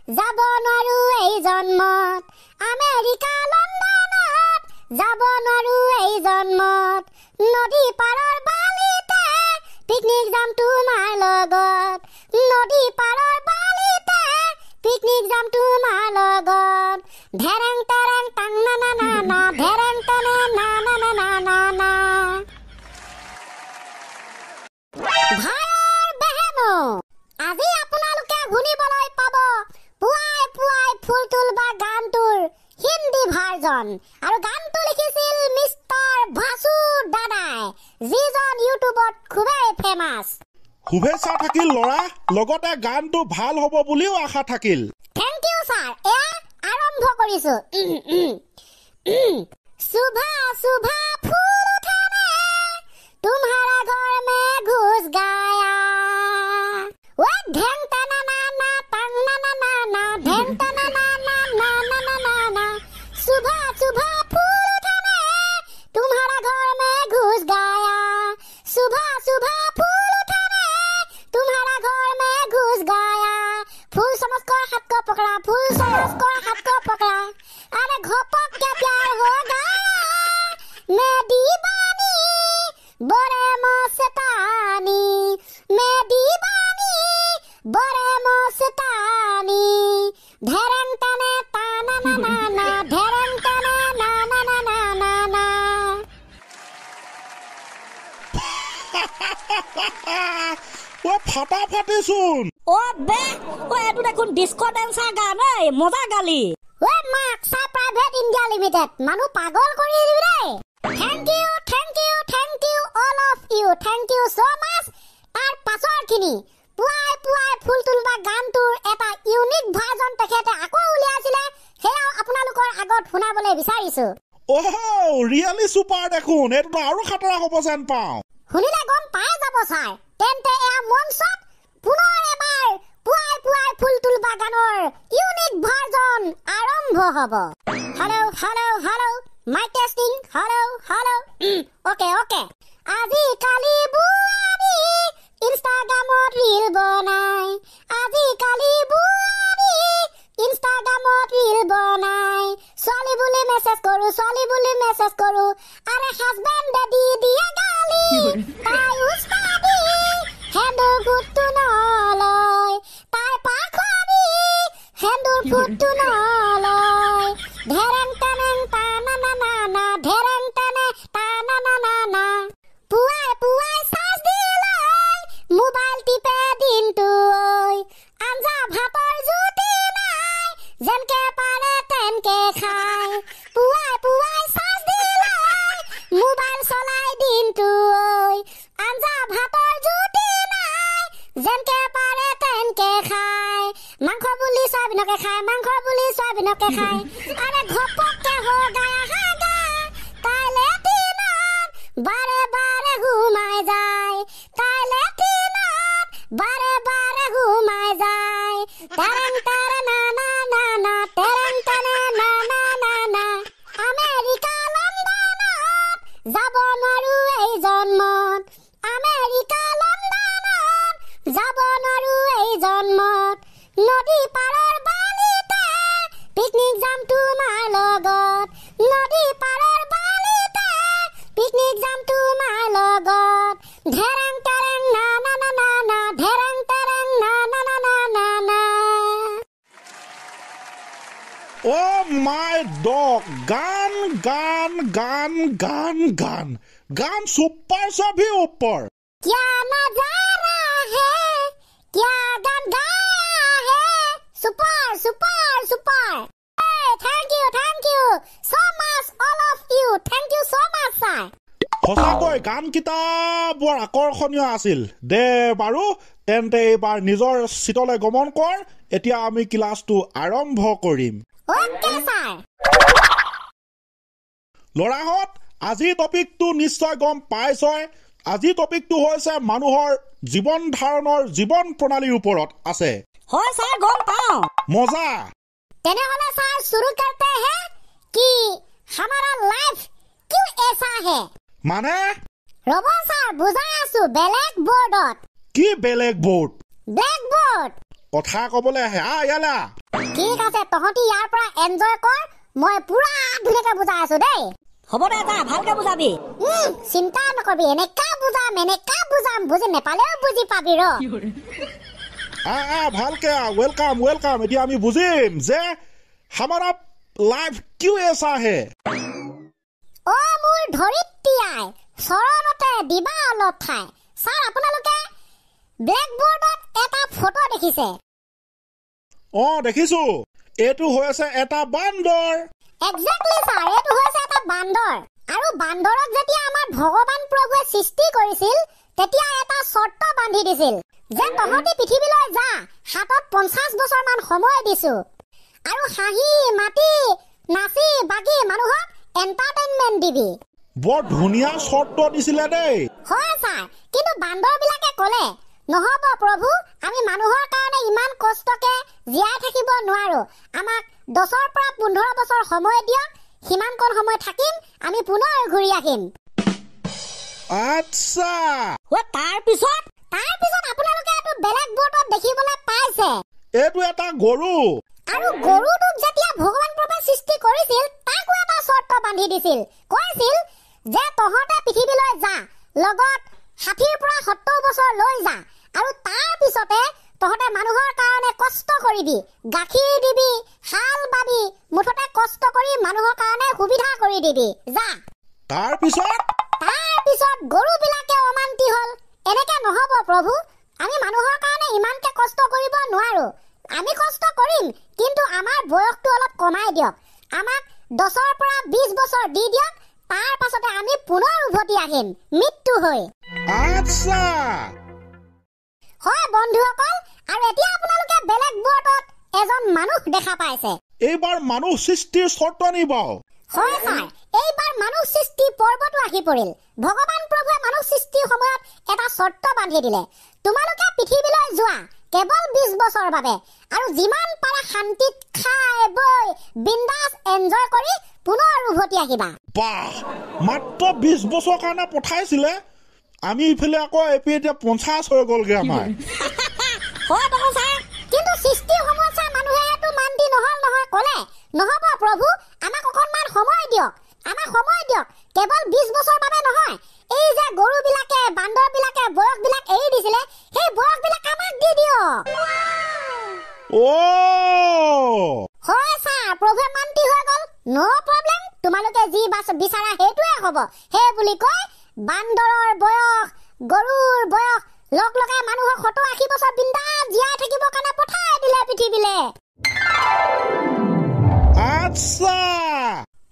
যাব নোৱাৰো এই জন্মত আমেৰিকা লণ্ডনত যাব নোৱাৰো এই জন্মত নদী পাৰৰ বালিতে পিকনিক যাম তোমাৰ লগত নদী পাৰৰ বালিতে পিকনিক যাম তোমাৰ লগত ধেৰেং তেৰেং টাং না না না না ধেৰেং তেনে না না না না না না ভাইৰ বেহেনো আজি আপোনালোকে শুনিবলৈ পাব পুৱাই পুৱাই ফুল তুলবা গানটোৰ হিন্দী ভাৰ্জন আৰু গানটো লিখিছিল মিষ্টাৰ ভাসু দাদাই যিজন ইউটিউবত খুবেই ফেমাস শুভেচ্ছা থাকিল লৰা লগতে গানটো ভাল হ'ব বুলিও আশা থাকিল থ্যাংক ইউ স্যার আৰম্ভ কৰিছো सुबह सुबह फूल उठाने तुम्हारा घर में घुस गया वो ढेंग तना ना ना तंग ना ना ना ना ढेंग तना ना ना ना ना ना ना ना सुबह सुबह फूल उठाने तुम्हारा घर में घुस गया सुबह सुबह फूल उठाने तुम्हारा घर में घुस गया फूल समझकर हाथ को पकड़ा फूल समझकर हाथ को पकड़ा अरे घोपक क्या प्यार हो गया मैं दीवानी बड़े मस्तानी मैं दीवानी बड़े मस्तानी धरन तने ताना ना ना ना धरन तने ना ना ना ना ना ना ও ফাটা ফাটিছোন ও বে ও এটো দেখোন ডিস্কো ড্যান্সার গান এই মজা গালি ওই মাক্সা প্রাইভেট ইন্ডিয়া লিমিটেড মানু পাগল কৰি দিবি ৰে thank you all of you thank you so much তাৰ পাছৰখিনি পুৱাই পুৱাই ফুল তুলবা গানটোৰ এটা ইউনিক ভাৰ্জন তেখেতে আকৌ উলিয়াইছিলে সেয়া আপোনালোকৰ আগত শুনাবলৈ বিচাৰিছো ৰিয়েলি সুপাৰ দেখোন এটো আৰু খাতৰা হ'ব যেন পাওঁ শুনিলে গম পাই যাব ছাৰ তেন্তে এয়া মঞ্চত পুনৰ এবাৰ পুৱাই পুৱাই ফুল তুলবা গানৰ ইউনিক ভাৰ্জন আৰম্ভ হ'ব hello hello hello my testing hello hello okay okay আজি কালি বুৱাৰী ইনষ্টাগ্ৰামত ৰীল বনাই আজি কালি বুৱাৰী ইনষ্টাগ্ৰামত ৰীল বনাই ছোৱালী বুলি মেছেজ কৰো আৰে হাজবেণ্ডে দি দিয়ে গালি তাই উস্তাদি হেন্দুৰ ফুটটো নলয় তাই পাখৰি হেন্দুৰ ফুটটো নলয় ধেৰেং তেৰেং টানা না না না ধেৰেং তেনে টানা না না না পুৱাই পুৱাই চাৰ্জ দি লয় মোবাইল টিপে দিনটো আঞ্জা ভাতৰ জুতি নাই যেনকে পাৰে তেনকে খায় পুৱাই পুৱাই চাৰ্জ দি লয় মোবাইল চলাই দিনটো আঞ্জা ভাতৰ জুতি নাই যেনকে পাৰে তেনকে খায় মাংস বুলি সয়াবিনকে খায় আৰে ঘপককে হৈ গায়া হাগা তাই লেট্ৰিনত বাৰে বাৰে ঘুমাই যায় তেৰেং তেৰে না না না না তেৰেং তেনে না না না না আমেৰিকা লণ্ডনত যাব নোৱাৰো এই জন্মত আমেৰিকা লণ্ডনত যাব নোৱাৰো এই জন্মত নদী পাৰৰ বালিতে পিকনিক যাম তোমাৰ লগত নদী পাৰৰ বালিতে পিকনিক যাম তোমাৰ লগত ধেৰেং তেৰেং না না না না না ধেৰেং তেৰেং না না না না না না ও মাই ডগ গান গান গান গান গান গান সুপাৰ সভি ওপৰ क्या नजारा है क्या गान गाया है super super super thank you so much all of you thank you so much sir সঁচাকৈ গান কিতা বৰ আকৰ্ষণীয় আছিল দে বাৰু তেন্তে এইবাৰ নিজৰ চিটলৈ গমন কৰ এতিয়া আমি ক্লাছটো আৰম্ভ কৰিম ওকে স্যাৰ লৰাহত আজি টপিকটো নিশ্চয় গম পাইছয় আজি টপিকটো হৈছে মানুহৰ জীৱন ধাৰণৰ জীৱন প্ৰণালীৰ ওপৰত আছে হয় স্যার গম পাও মজা তেনেহলে স্যার शुरू करते हैं कि हमारा लाइफ क्यों ऐसा है মানে ৰব স্যাৰ বুজাই আছো ব্ল্যাক বোৰ্ডত কি ব্ল্যাক বোৰ্ড ব্ল্যাক বোৰ্ড কথা কবলৈ আহে ইয়ালা ঠিক আছে তহঁতি ইয়াৰ পৰা এনজয় কৰ মই পুৰা ধুনীয়াকে বুজাই আছো দেই হ'ব দে যা ভালকে বুজাবি চিন্তা নকৰিবি এনেকা বুজাম বুজি নেপালেও বুজি পাবি ৰ ভালকে वेलकम এতিয়া আমি বুজিম যে हमारा लाइफ क्यों ऐसा है ओ মোৰ ধৰিত্ৰী আই চৰণতে দিবা অলপ ঠাই স্যাৰ আপোনালোকে ব্লেকবোৰ্ডত এটা ফটো দেখিছে দেখিছো এটো হৈছে এটা বান্দৰ এক্স্যাক্টলি স্যাৰ এটো হৈছে এটা বান্দৰ আৰু বান্দৰক যেতিয়া আমাৰ ভগৱান প্ৰভুৱে সৃষ্টি কৰিছিল তেতিয়া এটা শৰ্ত বান্ধি দিছিল যে তহঁতি পৃথিৱীলৈ যা হাতত 50 বছৰ মান সময় দিছো আৰু হাঁহি মাটি নাচি বাগি মানুহক এন্টাৰটেইনমেন্ট দিবি বৰ ধুনীয়া শৰ্ত দিছিলে দেই হয় স্যাৰ কিন্তু বান্দৰবিলাকে ক'লে নহব প্ৰভু আমি মানুহৰ কাৰণে ইমান কষ্টকে জীয়াই থাকিব নোৱাৰো আমাক 10 পৰা 15 বছৰ সময় দিয়ক সিমান কোন সময় থাকিম আমি পুনৰ ঘূৰি আহিম আচ্ছা তাৰ পিছত আপোনালোকে এটো বেলেগ বোৰ্ডত দেখিবলৈ পাইছে এটো এটা গৰু আৰু গৰুটোক যেতিয়া ভগৱান প্ৰভুৱে সৃষ্টি কৰিছিল তাকো এটা শৰ্ত বান্ধি দিছিল কৈছিল যে তহঁতে পৃথিৱীলৈ যা লগত 60 পৰা 70 বছৰ লৈ যা আৰু তাৰ পিছতে তহঁতে মানুহৰ কাৰণে কষ্ট কৰিবি গাখীৰ দিবি হাল বাবি মুঠতে কষ্ট কৰি মানুহৰ কাৰণে সুবিধা কৰি দিবি যা তাৰ পিছত গৰুবিলাকে অমান্তি হল এনেকে নহব প্ৰভু আমি মানুহৰ কাৰণে ইমানকে কষ্ট কৰিব নোৱাৰো আমি কষ্ট কৰিম কিন্তু আমাৰ বয়সটো অলপ কমাই দিয়ক আমাক 10 পৰা 20 বছৰ দি দিয়ক তাৰ পাছতে আমি পুনৰ উভতি আহিম মৃত্যু হৈ আচ্ছা হয় বন্ধুসকল আৰু এতিয়া আপোনালোকে বেলেগ বোৰ্ডত এজন মানুহ দেখা পাইছে এইবাৰ মানুহ সৃষ্টিৰ শৰ্ত নিবাও হয় স্যাৰ এইবাৰ মানুহ সৃষ্টি পৰ্বটো আহি পৰিল ভগৱান প্ৰভুৱে মানুহ সৃষ্টিৰ সময়ত এটা শৰ্ত বান্ধি দিলে তোমালোকে পৃথিৱীলৈ যোৱা কেৱল 20 বছৰৰ বাবে আৰু যিমান পাৰা শান্তিত খাই বৈ বিন্দাস এনজয় কৰি পুনৰ উভতি আহিবা বাহ মাত্ৰ 20 বছৰ কাৰণে পঠাইছিলে আমি ইফালে আকৌ এতিয়া 50 হৈ গলগে আমাৰ হয় দেখোন স্যাৰ কিন্তু সৃষ্টিৰ সময়ত মানুহে এটো মান্তি নহয় ক'লে নহব প্ৰভু আমাক অকণমান সময় দিয়ক কেৱল 20 বছৰ বাবে নহয় এই যে গৰুবিলাকে বান্দৰবিলাকে বয়সবিলাক এৰি দিছিলে সেই বয়সবিলাক আমাক দি দিয়ক হয় স্যাৰ প্ৰভু মান্তি হৈ গল নো প্ৰবলেম তোমালোকে যি বিচাৰা হেতুৱে হ'ব হে বুলি কৈ বান্দৰৰ বয়স গৰুৰ বয়স লগ লগাই মানুহক 70-80 বছৰ বিন্দাস জীয়াই থাকিব কাৰণে পঠাই দিলে পৃথিৱীলৈ আচ্ছা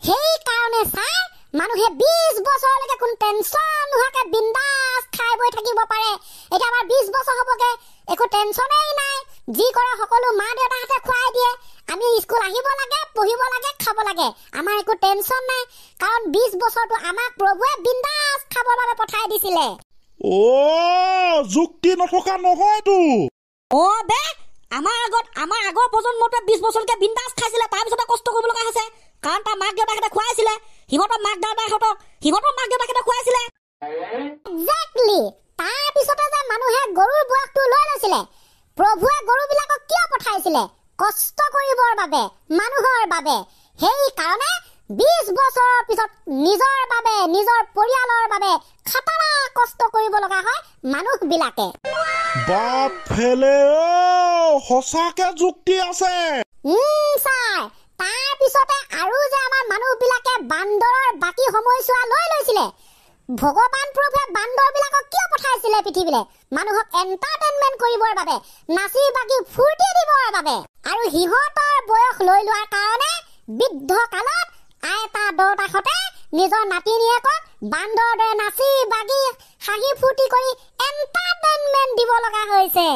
সেই কাৰণে স্যাৰ মানুহে 20 বছৰলৈকে কোনো টেনচন নোহোৱাকে বিন্দাস খাই বৈ থাকিব পাৰে এতিয়া আমাৰ 20 বছৰ হ'বগে একো টেনচনেই নাই যি কৰে সকলো মা দেউতাহঁতে খুৱাই দিয়ে আমি স্কুল আহিব লাগে পঢ়িব লাগে খাব লাগে আমাৰ একো টেনচন নাই কাৰণ 20 বছৰটো আমাক প্ৰভুৱে বিন্দাস খাবৰ বাবে পঠাই দিছিলে যুক্তি নথকা নহয়তো বে আমাৰ আগৰ প্ৰজন্মতে 20 বছৰলৈকে বিন্দাস খাইছিলে তাৰ পিছতে কষ্ট কৰিব লগা হৈছে কাৰণ তাৰ মাক দেউতাকে খুৱাইছিলে সিহঁতৰ মাক দেউতাকে খুৱাইছিলে এক্স্যাক্টলি তাৰ পিছতে যে মানুহে গৰুৰ বয়সটো লৈ লৈছিলে প্ৰভুৱে গৰুবিলাকক কিয় পঠাইছিলে কষ্ট কৰিবৰ বাবে মানুহৰ বাবে সেই কাৰণে 20 বছৰৰ পিছত নিজৰ বাবে নিজৰ পৰিয়ালৰ বাবে খাটাৰা কষ্ট কৰিব লগা হয় মানুহবিলাকে বাপ ফেলে সঁচাকে যুক্তি আছে স্যাৰ তাৰ পিছতে আৰু যে আমাৰ মানুহবিলাকে বান্দৰৰ বাকি সময়ছোৱা লৈ লৈছিলে ভগৱান প্ৰভুৱে বান্দৰবিলাকক কিয় পঠাইছিলে পৃথিৱীলৈ মানুহক এন্টাৰটেইনমেন্ট কৰিবৰ বাবে নাচি বাগি ফূৰ্তি দিবৰ বাবে আৰু সিহঁতৰ বয়স লৈ লোৱাৰ কাৰণে বৃদ্ধ কালত আইতা দেউতাহঁতে নিজৰ নাতিনীয়েকক বান্দৰৰ দৰে নাচি বাগি হাঁহি ফূৰ্তি কৰি এন্টাৰটেইনমেন্ট দিব লগা হৈছে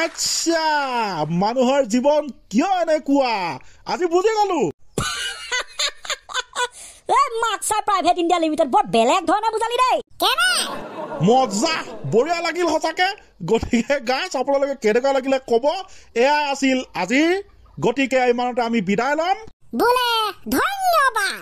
আচ্ছা মানুহৰ জীৱন কিয় এনেকুৱা আজি বুজি গলো মাক্সাৰ প্ৰাইভেট ইণ্ডিয়া লিমিটেড বৰ বেলেগ ধৰণে বুজালি দেই মজা বঢ়িয়া লাগিল সঁচাকে গতিকে গাইছ আপোনালোকে কেনেকুৱা লাগিলে ক'ব এয়াই আছিল আজিৰ গতিকে ইমানতে আমি বিদায় ল'ম বোলে ধন্যবাদ।